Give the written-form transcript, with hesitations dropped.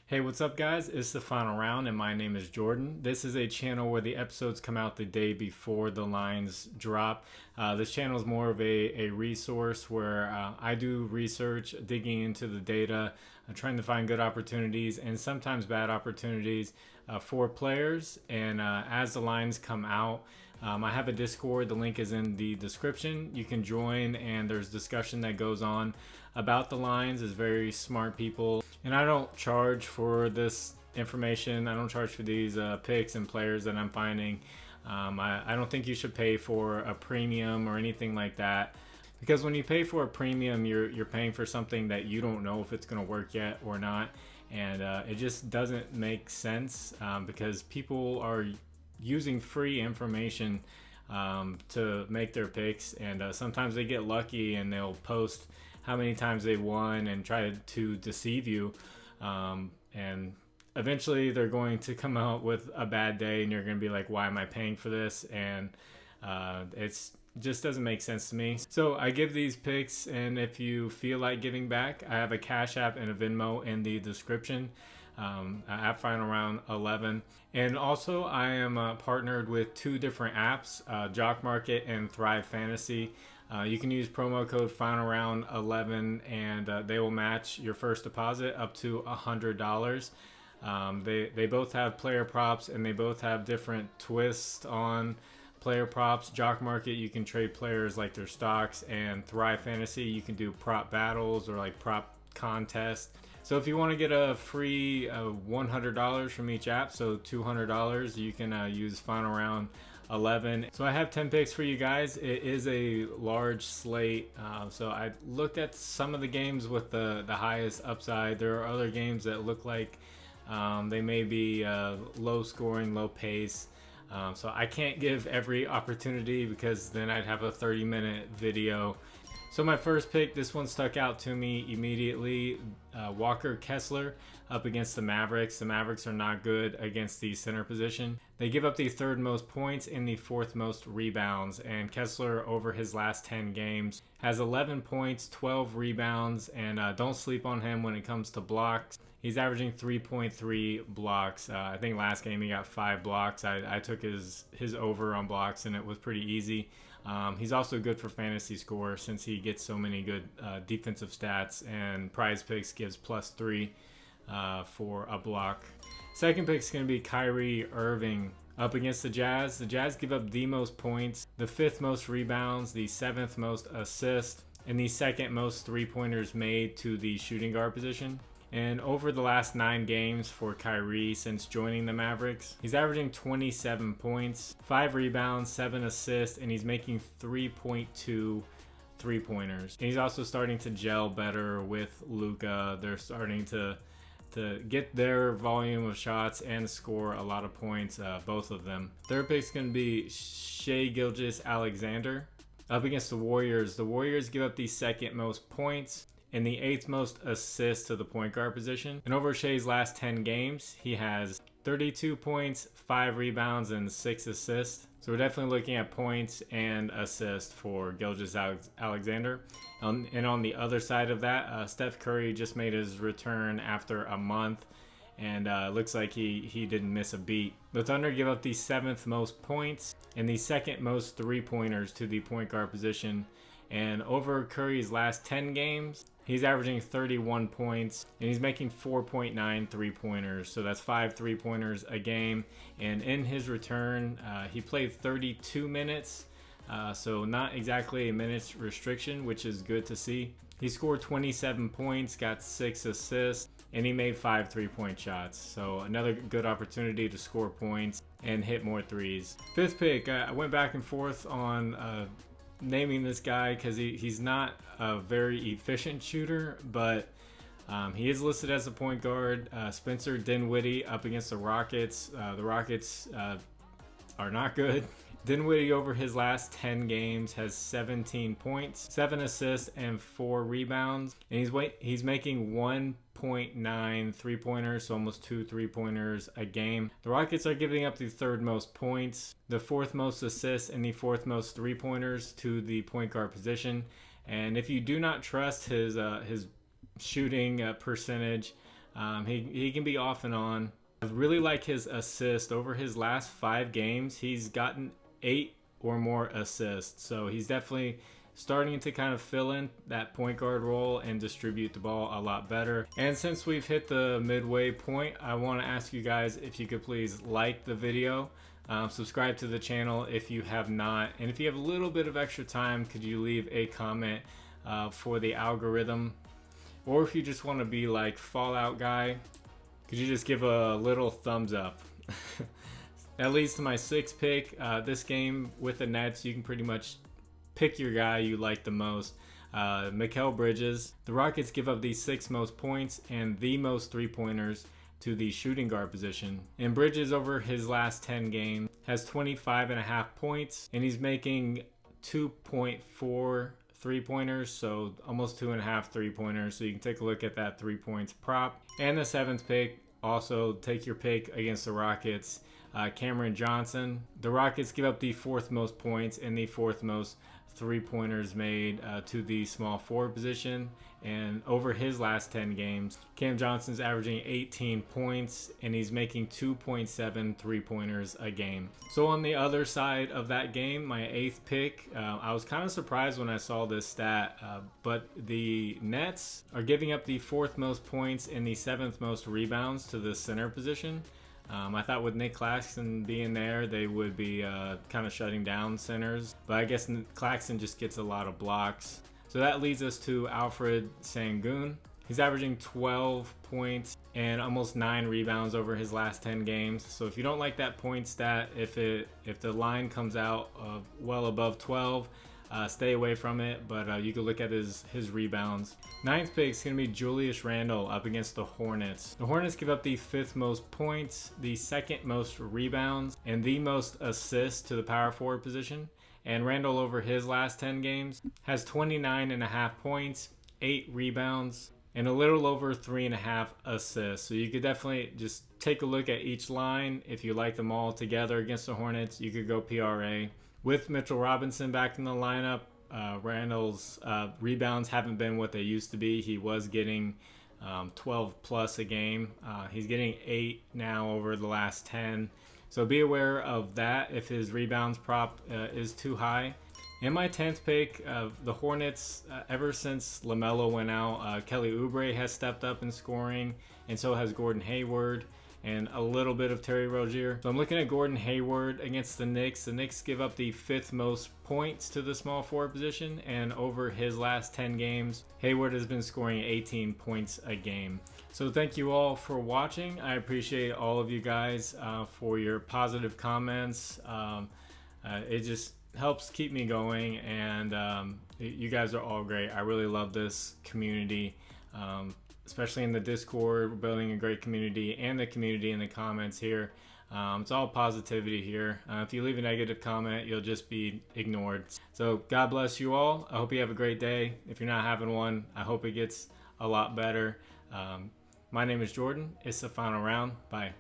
Hey, what's up, guys? It's the final round, and my name is Jordan. This is a channel where the episodes come out the day before the lines drop. This channel is more of a resource where I do research, digging into the data, trying to find good opportunities and sometimes bad opportunities for players. And as the lines come out, I have a Discord. The link is in the description. You can join, and there's discussion that goes on about the lines. It's very smart people. And I don't charge for this information. I don't charge for these picks and players that I'm finding. I don't think you should pay for a premium or anything like that. Because when you pay for a premium, you're paying for something that you don't know if it's going to work yet or not. And it just doesn't make sense because people are using free information to make their picks. And sometimes they get lucky and they'll post how many times they won and try to deceive you. And eventually they're going to come out with a bad day and you're going to be like, why am I paying for this? And it's just doesn't make sense to me. So I give these picks, and if you feel like giving back, I have a Cash App and a Venmo in the description at Final Round 11. And also I am partnered with two different apps, JOCKMKT and Thrive Fantasy. You can use promo code Final Round 11 and they will match your first deposit up to $100. They both have player props and they both have different twists on player props. JOCKMKT, you can trade players like their stocks, and Thrive Fantasy, you can do prop battles or like prop contests. So if you want to get a free $100 from each app, so $200, you can use Final Round 11. So I have 10 picks for you guys. It is a large slate. So I looked at some of the games with the highest upside. There are other games that look like they may be low scoring, low pace. So I can't give every opportunity because then I'd have a 30-minute video. So my first pick, this one stuck out to me immediately. Walker Kessler up against the Mavericks. The Mavericks are not good against the center position. They give up the third most points and the fourth most rebounds. And Kessler, over his last 10 games, has 11 points, 12 rebounds, and don't sleep on him when it comes to blocks. He's averaging 3.3 blocks. I think last game he got 5 blocks. I took his over on blocks, and it was pretty easy. He's also good for fantasy score since he gets so many good defensive stats, and Prizepicks gives +3 for a block. Second pick is going to be Kyrie Irving up against the Jazz. The Jazz give up the most points, the 5th most rebounds, the 7th most assists, and the 2nd most three-pointers made to the shooting guard position. And over the last 9 games for Kyrie since joining the Mavericks, he's averaging 27 points, 5 rebounds, 7 assists, and he's making 3.2 three-pointers. And he's also starting to gel better with Luka. They're starting to get their volume of shots and score a lot of points, both of them. Third pick is going to be JOCKMKT up against the Warriors. The Warriors give up the 2nd most points and the 8th most assists to the point guard position. And over Shea's last 10 games, he has 32 points, 5 rebounds, and 6 assists. So we're definitely looking at points and assists for GilAlexander. And on the other side of that, Steph Curry just made his return after a month, and looks like he didn't miss a beat. The Thunder give up the 7th most points and the 2nd most three-pointers to the point guard position. And over Curry's last 10 games, he's averaging 31 points, and he's making 4.9 three-pointers. So that's 5 three-pointers a game. And in his return, he played 32 minutes. So not exactly a minutes restriction, which is good to see. He scored 27 points, got 6 assists, and he made 5 three-point shots. So another good opportunity to score points and hit more threes. Fifth pick, I went back and forth on naming this guy because he's not a very efficient shooter, but he is listed as a point guard. Spencer Dinwiddie up against the Rockets. The Rockets are not good. Dinwiddie over his last 10 games has 17 points, 7 assists, and 4 rebounds. And he's making 1.9 three-pointers, so almost 2 three-pointers a game. The Rockets are giving up the 3rd most points, the 4th most assists, and the 4th most three-pointers to the point guard position. And if you do not trust his shooting percentage, He can be off and on. I really like his assist. Over his last 5 games, he's gotten 8 or more assists. So he's definitely starting to kind of fill in that point guard role and distribute the ball a lot better. And since we've hit the midway point, I want to ask you guys if you could please like the video, subscribe to the channel if you have not, and if you have a little bit of extra time, could you leave a comment for the algorithm? Or if you just want to be like Fallout guy, could you just give a little thumbs up? That leads to my 6th pick. This game with the Nets, you can pretty much pick your guy you like the most. Mikhail Bridges. The Rockets give up the 6th most points and the most 3-pointers to the shooting guard position. And Bridges, over his last 10 games, has 25.5 points, and he's making 2.4 3-pointers, so almost 2.5 3-pointers. So you can take a look at that 3 points prop. And the 7th pick, also take your pick against the Rockets. Cameron Johnson. The Rockets give up the 4th most points and the 4th most 3-pointers made to the small forward position. And over his last 10 games, Cam Johnson's averaging 18 points and he's making 2.7 3-pointers a game. So on the other side of that game, my 8th pick, I was kind of surprised when I saw this stat, but the Nets are giving up the 4th most points and the 7th most rebounds to the center position. I thought with Nick Claxton being there, they would be kind of shutting down centers. But I guess Claxton just gets a lot of blocks. So that leads us to Alfred Sengun. He's averaging 12 points and almost 9 rebounds over his last 10 games. So if you don't like that point stat, if the line comes out well above 12, stay away from it, but you can look at his rebounds. 9th pick is going to be Julius Randle up against the Hornets. The Hornets give up the 5th most points, the 2nd most rebounds, and the most assists to the power forward position. And Randle, over his last 10 games, has 29.5 points, 8 rebounds, and a little over 3.5 assists. So you could definitely just take a look at each line. If you like them all together against the Hornets, you could go PRA. With Mitchell Robinson back in the lineup, Randle's rebounds haven't been what they used to be. He was getting 12 plus a game. He's getting 8 now over the last 10. So be aware of that if his rebounds prop is too high. In my 10th pick, the Hornets, ever since LaMelo went out, Kelly Oubre has stepped up in scoring, and so has Gordon Hayward, and a little bit of Terry Rozier. So I'm looking at Gordon Hayward against the Knicks. The Knicks give up the 5th most points to the small forward position, and over his last 10 games, Hayward has been scoring 18 points a game. So thank you all for watching. I appreciate all of you guys for your positive comments. It just helps keep me going, and you guys are all great. I really love this community. Especially in the Discord, we're building a great community, and the community in the comments here. It's all positivity here. If you leave a negative comment, you'll just be ignored. So God bless you all. I hope you have a great day. If you're not having one, I hope it gets a lot better. My name is Jordan. It's the final round. Bye.